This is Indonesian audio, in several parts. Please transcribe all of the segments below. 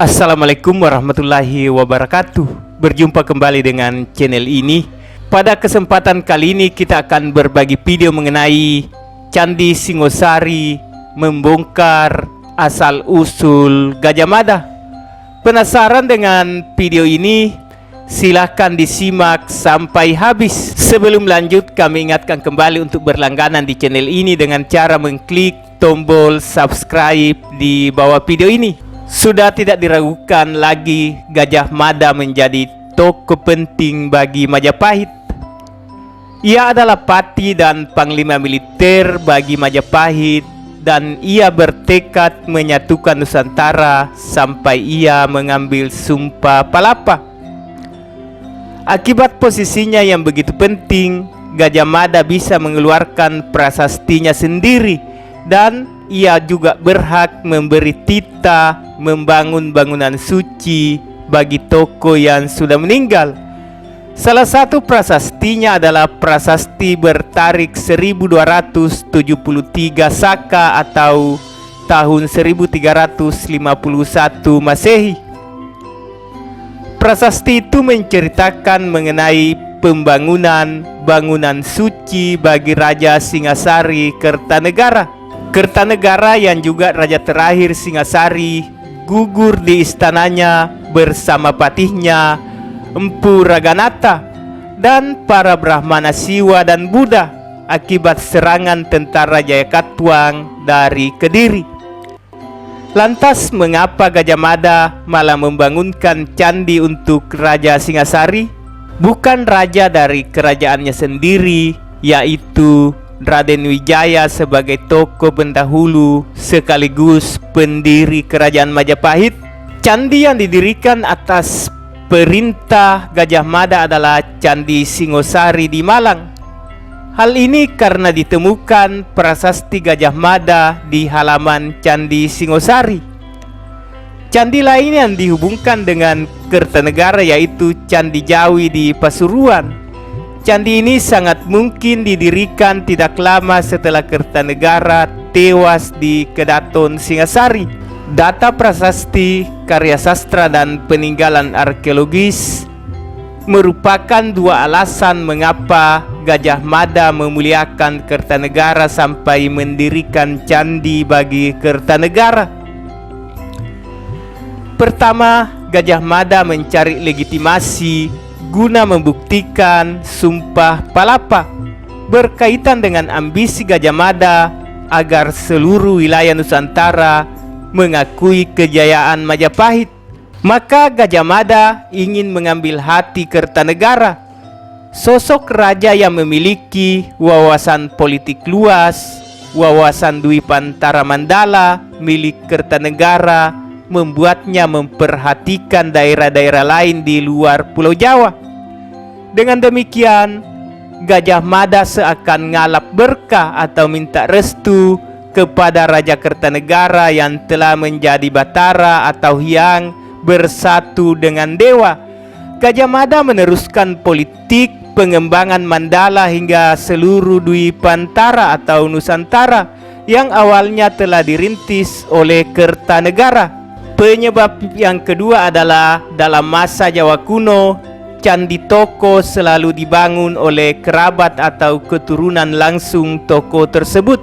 Assalamualaikum warahmatullahi wabarakatuh. Berjumpa kembali dengan channel ini. Pada kesempatan kali ini kita akan berbagi video mengenai Candi Singosari, membongkar asal-usul Gajah Mada. Penasaran dengan video ini? Silahkan disimak sampai habis. Sebelum lanjut, kami ingatkan kembali untuk berlangganan di channel ini dengan cara mengklik tombol subscribe di bawah video ini. Sudah tidak diragukan lagi, Gajah Mada menjadi tokoh penting bagi Majapahit. Ia adalah patih dan panglima militer bagi Majapahit, dan ia bertekad menyatukan Nusantara sampai ia mengambil Sumpah Palapa. Akibat posisinya yang begitu penting, Gajah Mada bisa mengeluarkan prasastinya sendiri, dan ia juga berhak memberi titah membangun bangunan suci bagi tokoh yang sudah meninggal. Salah satu prasastinya adalah prasasti bertarikh 1273 Saka atau tahun 1351 Masehi. Prasasti itu menceritakan mengenai pembangunan bangunan suci bagi Raja Singasari Kertanegara. Kertanegara yang juga raja terakhir Singasari gugur di istananya bersama patihnya Empu Raganata dan para Brahmana Siwa dan Buddha akibat serangan tentara Jayakatwang dari Kediri. Lantas mengapa Gajah Mada malah membangunkan candi untuk Raja Singasari? Bukan raja dari kerajaannya sendiri, yaitu Raden Wijaya sebagai tokoh pendahulu sekaligus pendiri kerajaan Majapahit. Candi yang didirikan atas perintah Gajah Mada adalah Candi Singosari di Malang. Hal ini karena ditemukan prasasti Gajah Mada di halaman Candi Singosari. Candi lain yang dihubungkan dengan Kertanegara yaitu Candi Jawi di Pasuruan. Candi ini sangat mungkin didirikan tidak lama setelah Kertanegara tewas di Kedaton Singasari. Data prasasti, karya sastra dan peninggalan arkeologis merupakan dua alasan mengapa Gajah Mada memuliakan Kertanegara sampai mendirikan candi bagi Kertanegara. Pertama, Gajah Mada mencari legitimasi guna membuktikan Sumpah Palapa berkaitan dengan ambisi Gajah Mada agar seluruh wilayah Nusantara mengakui kejayaan Majapahit. Maka Gajah Mada ingin mengambil hati Kertanegara, sosok raja yang memiliki wawasan politik luas. Wawasan Dwipantara Mandala milik Kertanegara membuatnya memperhatikan daerah-daerah lain di luar Pulau Jawa. Dengan demikian, Gajah Mada seakan ngalap berkah atau minta restu kepada Raja Kertanegara yang telah menjadi Batara atau Hyang bersatu dengan dewa. Gajah Mada meneruskan politik pengembangan Mandala hingga seluruh Dwipantara atau Nusantara yang awalnya telah dirintis oleh Kertanegara. Penyebab yang kedua adalah dalam masa Jawa kuno, candi toko selalu dibangun oleh kerabat atau keturunan langsung tokoh tersebut.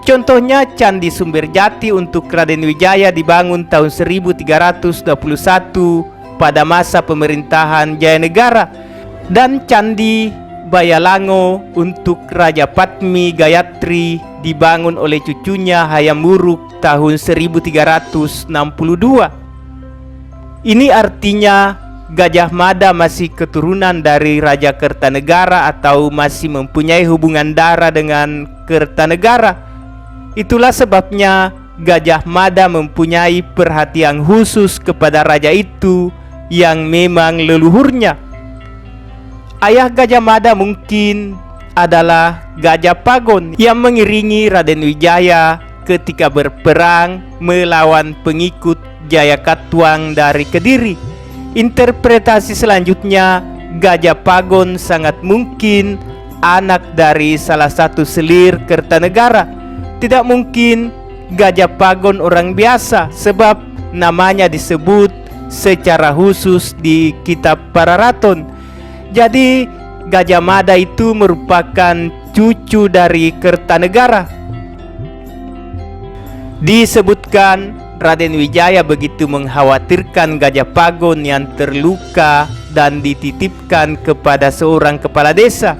Contohnya Candi Sumberjati untuk Raden Wijaya dibangun tahun 1321 pada masa pemerintahan Jayanegara, dan Candi Bayalango untuk Raja Patmi Gayatri dibangun oleh cucunya Hayam Wuruk tahun 1362. Ini artinya Gajah Mada masih keturunan dari Raja Kertanegara atau masih mempunyai hubungan darah dengan Kertanegara. Itulah sebabnya Gajah Mada mempunyai perhatian khusus kepada raja itu yang memang leluhurnya. Ayah Gajah Mada mungkin adalah Gajah Pagon yang mengiringi Raden Wijaya ketika berperang melawan pengikut Jayakatwang dari Kediri. Interpretasi selanjutnya, Gajah Pagon sangat mungkin anak dari salah satu selir Kertanegara. Tidak mungkin Gajah Pagon orang biasa, sebab namanya disebut secara khusus di kitab Para Raton. Jadi Gajah Mada itu merupakan cucu dari Kertanegara. Disebutkan Raden Wijaya begitu mengkhawatirkan Gajah Pagon yang terluka dan dititipkan kepada seorang kepala desa.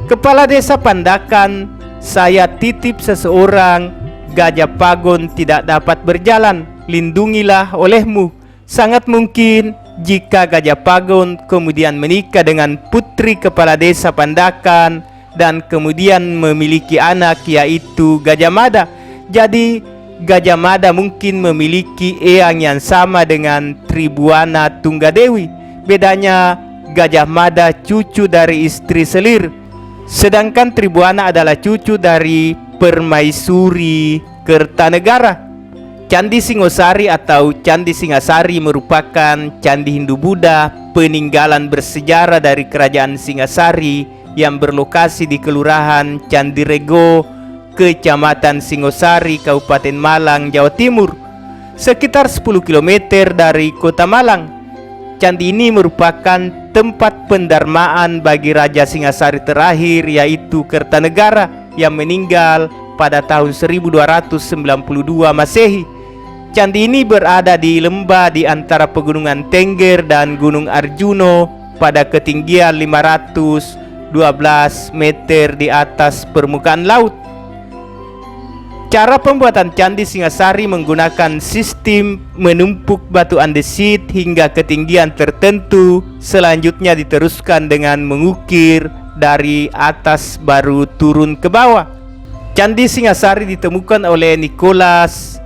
Kepala desa Pandakan, saya titip seseorang, Gajah Pagon tidak dapat berjalan, lindungilah olehmu. Sangat mungkin jika Gajah Pagon kemudian menikah dengan putri kepala desa Pandakan dan kemudian memiliki anak yaitu Gajah Mada. Jadi Gajah Mada mungkin memiliki eyang yang sama dengan Tribuana Tunggadewi. Bedanya Gajah Mada cucu dari istri selir, sedangkan Tribuana adalah cucu dari permaisuri Kertanegara. Candi Singosari atau Candi Singasari merupakan candi Hindu-Buddha peninggalan bersejarah dari Kerajaan Singasari yang berlokasi di Kelurahan Candirego, Kecamatan Singosari, Kabupaten Malang, Jawa Timur, sekitar 10 km dari kota Malang. Candi ini merupakan tempat pendarmaan bagi Raja Singasari terakhir yaitu Kertanegara yang meninggal pada tahun 1292 Masehi. Candi ini berada di lembah di antara Pegunungan Tengger dan Gunung Arjuno pada ketinggian 512 meter di atas permukaan laut. Cara pembuatan Candi Singasari menggunakan sistem menumpuk batu andesit hingga ketinggian tertentu, selanjutnya diteruskan dengan mengukir dari atas baru turun ke bawah. Candi Singasari ditemukan oleh Nicolaas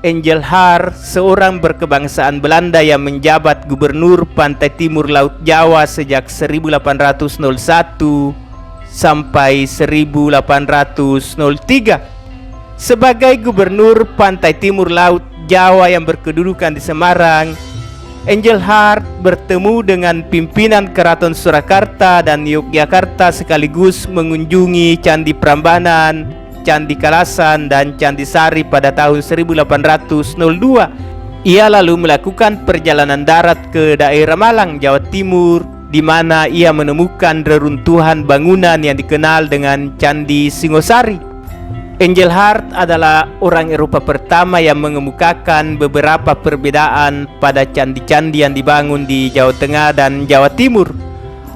Engelhard, seorang berkebangsaan Belanda yang menjabat gubernur pantai timur Laut Jawa sejak 1801 sampai 1803. Sebagai gubernur pantai timur Laut Jawa yang berkedudukan di Semarang, Engelhard bertemu dengan pimpinan Keraton Surakarta dan Yogyakarta sekaligus mengunjungi Candi Prambanan, Candi Kalasan, dan Candi Sari pada tahun 1802. Ia lalu melakukan perjalanan darat ke daerah Malang, Jawa Timur, di mana ia menemukan reruntuhan bangunan yang dikenal dengan Candi Singosari. Engelhard adalah orang Eropa pertama yang mengemukakan beberapa perbedaan pada candi-candi yang dibangun di Jawa Tengah dan Jawa Timur.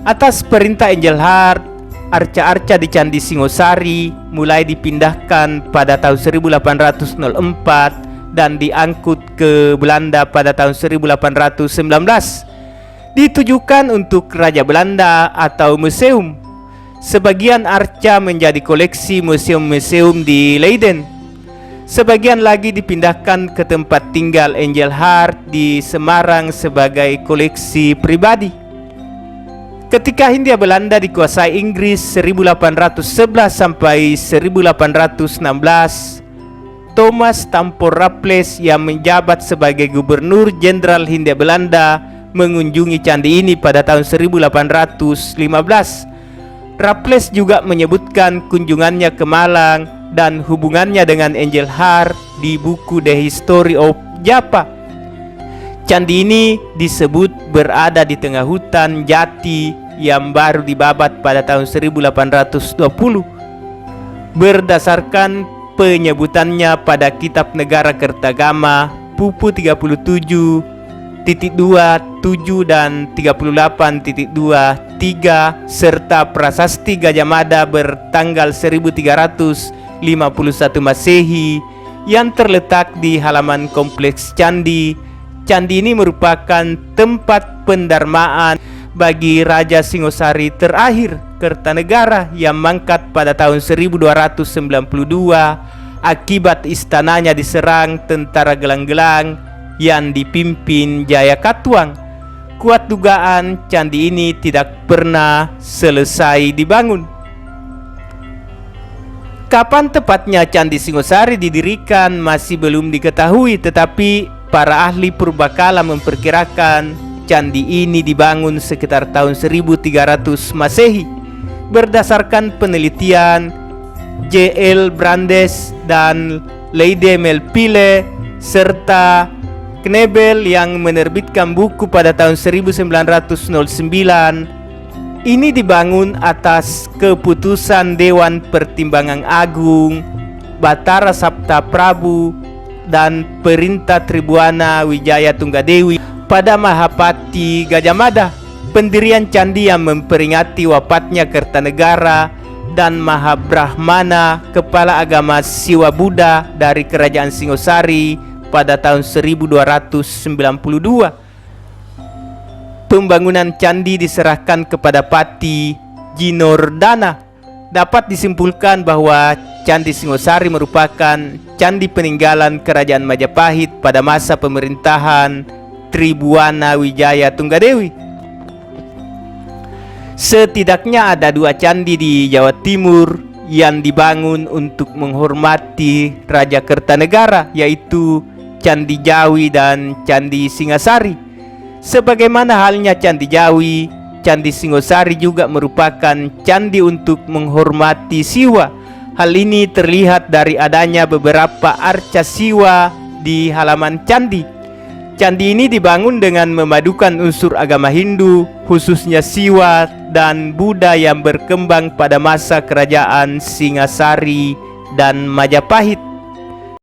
Atas perintah Engelhard, arca-arca di Candi Singosari mulai dipindahkan pada tahun 1804 dan diangkut ke Belanda pada tahun 1819. Ditujukan untuk Raja Belanda atau museum. Sebagian arca menjadi koleksi museum-museum di Leiden. Sebagian lagi dipindahkan ke tempat tinggal Engelhard di Semarang sebagai koleksi pribadi. Ketika Hindia Belanda dikuasai Inggris 1811 sampai 1816, Thomas Stampor Raffles yang menjabat sebagai Gubernur Jenderal Hindia Belanda mengunjungi candi ini pada tahun 1815. Raffles juga menyebutkan kunjungannya ke Malang dan hubungannya dengan Engelhard di buku The History of Java. Candi ini disebut berada di tengah hutan jati yang baru dibabat pada tahun 1820. Berdasarkan penyebutannya pada Kitab Negara Kertagama Pupu 37.2, 7 dan 38.2.3 serta Prasasti Gajah Mada bertanggal 1351 Masehi yang terletak di halaman kompleks candi. Candi ini merupakan tempat pendarmaan bagi Raja Singosari terakhir Kertanegara yang mangkat pada tahun 1292 akibat istananya diserang tentara gelang-gelang yang dipimpin Jaya Katuang. Kuat dugaan candi ini tidak pernah selesai dibangun. Kapan tepatnya Candi Singosari didirikan masih belum diketahui, tetapi para ahli purbakala memperkirakan candi ini dibangun sekitar tahun 1300 Masehi. Berdasarkan penelitian J.L. Brandes dan Leide Melpile serta Knebel yang menerbitkan buku pada tahun 1909 ini dibangun atas keputusan Dewan Pertimbangan Agung, Batara Sabta Prabu, dan Perintah Tribuana Wijaya Tunggadewi pada Mahapati Gajah Mada. Pendirian candi yang memperingati wafatnya Kertanegara dan Mahabrahmana, kepala agama Siwa Buddha dari Kerajaan Singosari pada tahun 1292. Pembangunan candi diserahkan kepada Pati Jinordana. Dapat disimpulkan bahwa Candi Singosari merupakan candi peninggalan Kerajaan Majapahit pada masa pemerintahan Tribuana Wijaya Tunggadewi. Setidaknya ada 2 candi di Jawa Timur yang dibangun untuk menghormati Raja Kertanegara, yaitu Candi Jawi dan Candi Singasari. Sebagaimana halnya Candi Jawi, Candi Singosari juga merupakan candi untuk menghormati Siwa. Hal ini terlihat dari adanya beberapa arca Siwa di halaman candi. Candi ini dibangun dengan memadukan unsur agama Hindu, khususnya Siwa dan Buddha yang berkembang pada masa kerajaan Singasari dan Majapahit.